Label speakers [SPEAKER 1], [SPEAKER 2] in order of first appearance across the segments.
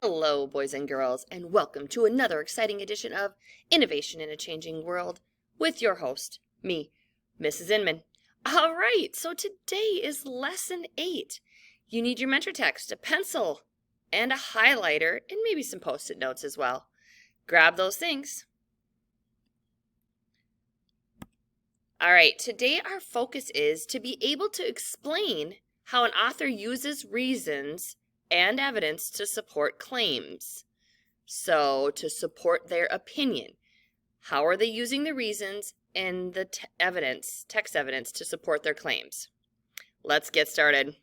[SPEAKER 1] Hello, boys and girls, and welcome to another exciting edition of Innovation in a Changing World with your host, me, Mrs. Inman. All right, so today is Lesson 8. You need your mentor text, a pencil, and a highlighter, and maybe some Post-it notes as well. Grab those things. All right, today our focus is to be able to explain how an author uses reasons and evidence to support claims. So, to support their opinion, how are they using the reasons and the text evidence to support their claims? Let's get started.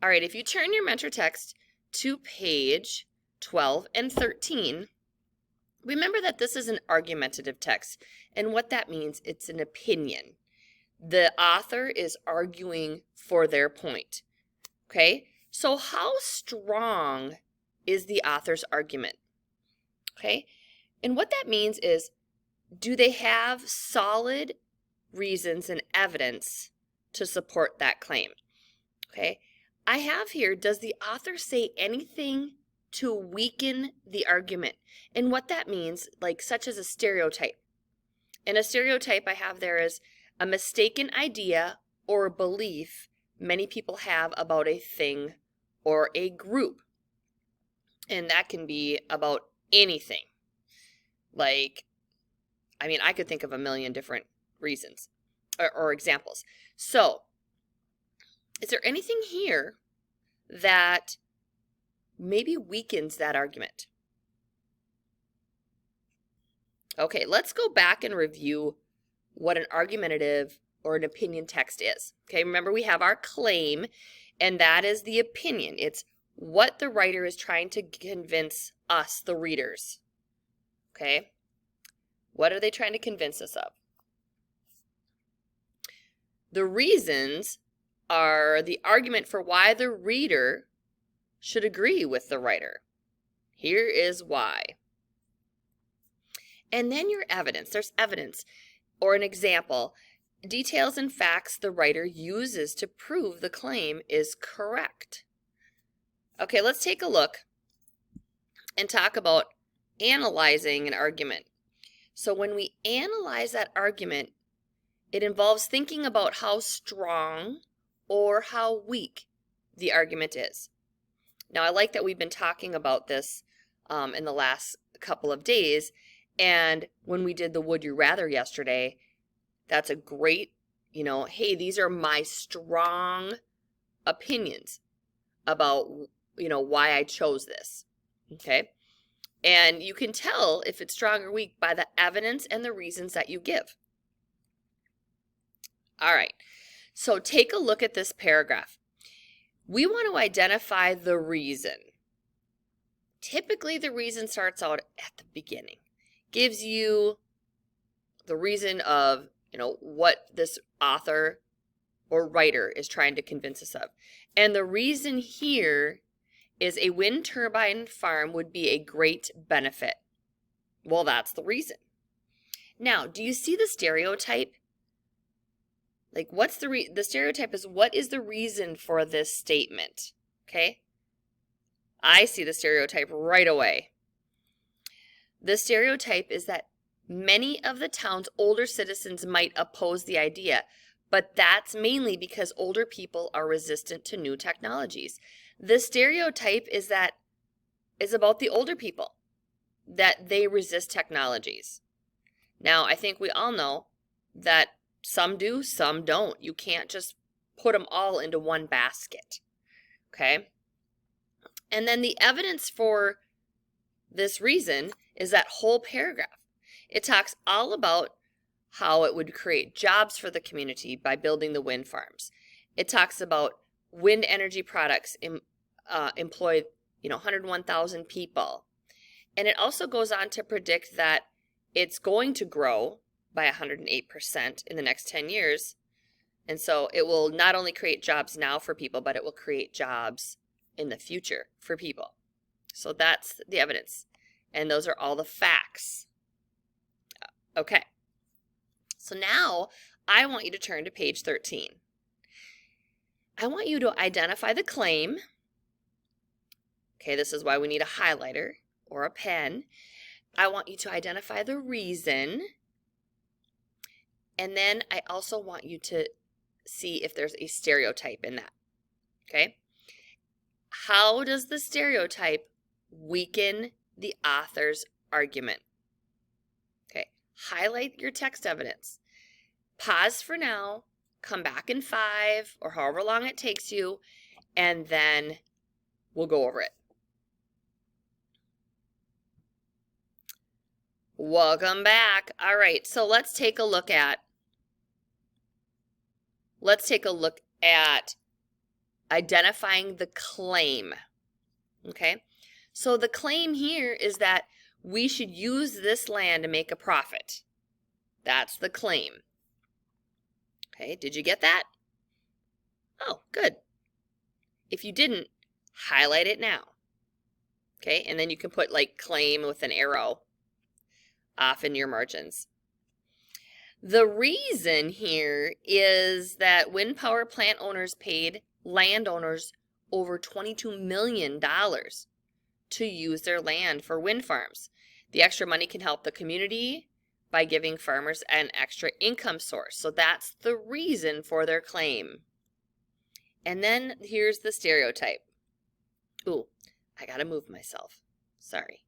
[SPEAKER 1] All right, if you turn your mentor text to page 12 and 13, remember that this is an argumentative text, and what that means, it's an opinion. The author is arguing for their point. Okay, so how strong is the author's argument? Okay, and what that means is, do they have solid reasons and evidence to support that claim? Okay, I have here, does the author say anything to weaken the argument? And what that means, like such as a stereotype. And a stereotype I have there is a mistaken idea or belief many people have about a thing or a group. And that can be about anything. I could think of a million different reasons or examples. So, is there anything here that maybe weakens that argument? Okay, let's go back and review what an argumentative or an opinion text is. Okay, remember we have our claim, and that is the opinion. It's what the writer is trying to convince us, the readers. Okay, what are they trying to convince us of? The reasons are the argument for why the reader should agree with the writer. Here is why. And then your evidence. There's evidence or an example. Details and facts the writer uses to prove the claim is correct. Okay, let's take a look and talk about analyzing an argument. So when we analyze that argument, it involves thinking about how strong or how weak the argument is. Now, I like that we've been talking about this in the last couple of days, and when we did the Would You Rather yesterday, that's a great, hey, these are my strong opinions about, why I chose this, okay? And you can tell if it's strong or weak by the evidence and the reasons that you give. All right, so take a look at this paragraph. We want to identify the reason. Typically, the reason starts out at the beginning. Gives you the reason of, what this author or writer is trying to convince us of. And the reason here is a wind turbine farm would be a great benefit. Well, that's the reason. Now, do you see the stereotype? Like, what's the stereotype is, what is the reason for this statement? Okay? I see the stereotype right away. The stereotype is that many of the town's older citizens might oppose the idea, but that's mainly because older people are resistant to new technologies. The stereotype is about the older people, that they resist technologies. Now, I think we all know that some do, some don't. You can't just put them all into one basket, okay? And then the evidence for this reason is that whole paragraph. It talks all about how it would create jobs for the community by building the wind farms. It talks about wind energy products employ 101,000 people. And it also goes on to predict that it's going to grow by 108% in the next 10 years. And so it will not only create jobs now for people, but it will create jobs in the future for people. So that's the evidence. And those are all the facts. Okay. So now I want you to turn to page 13. I want you to identify the claim. Okay, this is why we need a highlighter or a pen. I want you to identify the reason. And then I also want you to see if there's a stereotype in that. Okay? How does the stereotype weaken the author's argument? Okay, highlight your text evidence. Pause for now, come back in 5 or however long it takes you, and then we'll go over it. Welcome back. All right, so let's take a look at identifying the claim. Okay, so the claim here is that we should use this land to make a profit. That's the claim. Okay, did you get that? Oh, good. If you didn't, highlight it now. Okay, and then you can put like claim with an arrow off in your margins. The reason here is that wind power plant owners paid landowners over $22 million to use their land for wind farms. The extra money can help the community by giving farmers an extra income source. So that's the reason for their claim. And then here's the stereotype. Ooh, I gotta move myself. Sorry.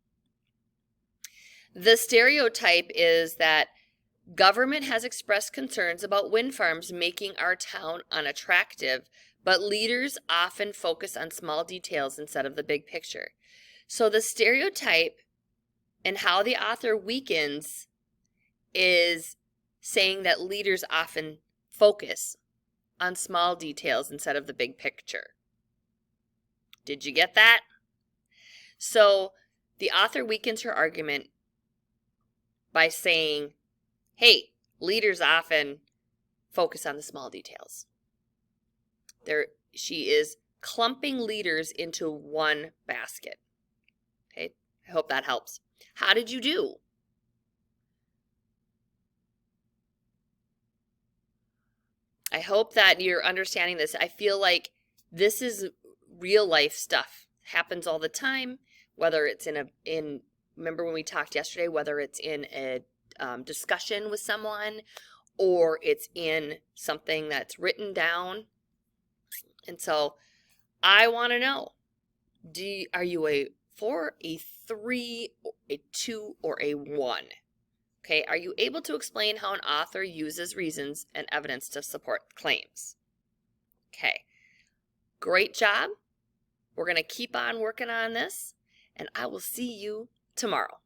[SPEAKER 1] The stereotype is that government has expressed concerns about wind farms making our town unattractive, but leaders often focus on small details instead of the big picture. So the stereotype and how the author weakens is saying that leaders often focus on small details instead of the big picture. Did you get that? So the author weakens her argument by saying, hey, leaders often focus on the small details. She is clumping leaders into one basket. Okay, I hope that helps. How did you do? I hope that you're understanding this. I feel like this is real life stuff. Happens all the time, whether it's remember when we talked yesterday, whether it's in a discussion with someone or it's in something that's written down. And so I want to know, are you a 4, a 3, a 2, or a 1? Okay, are you able to explain how an author uses reasons and evidence to support claims? Okay, great job. We're going to keep on working on this, and I will see you tomorrow.